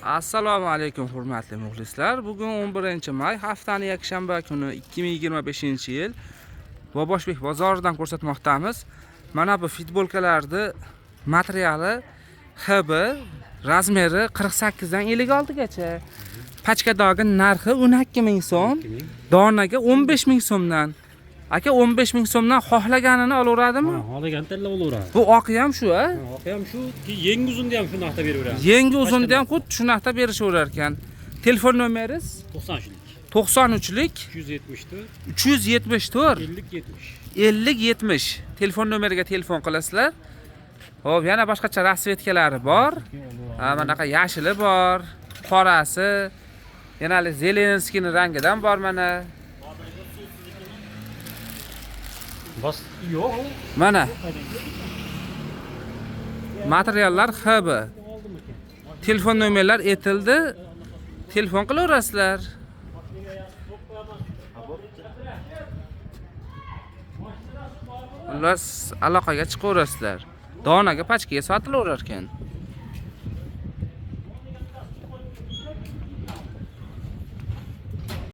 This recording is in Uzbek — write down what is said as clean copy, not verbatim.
Assalomu alaykum hurmatli muxlislar. Bugun 11-may, haftaning yakshanba kuni 2025-yil Boboshbek bozoridan ko'rsatmoqdamiz. Mana bu futbolkalarning materiali HB, razmeri 48 dan 56 gacha. Pachkadagi narxi 12 ming so'm, donaga 15 ming so'mdan. Aka 15 ming so'mdan xohlaganini olaveradimi? Xohlagan tanlab olaveradi. Bu oqi ham shu, a? Oqi ham shu, yengi uzunni ham shu narxda beraveradi. Yengi uzunni ham xuddi shu narxda berishaverar ekan. Telefon nomeringiz 93lik. 93lik 374 374 50 70. 50-70 telefon nomeriga telefon qilasizlar. Xo'p, yana boshqacha rasvetkalari bor. Manaqa yashili bor, qorasi, yana zelenskining rangidan bor mana. Bas yo'q. Mana materiallar HB. Telefon nomerlar aytildi. Telefon qilaverasizlar. Ular aloqaga chiqaverasizlar. Donaga pachkaga sotilaverar ekan.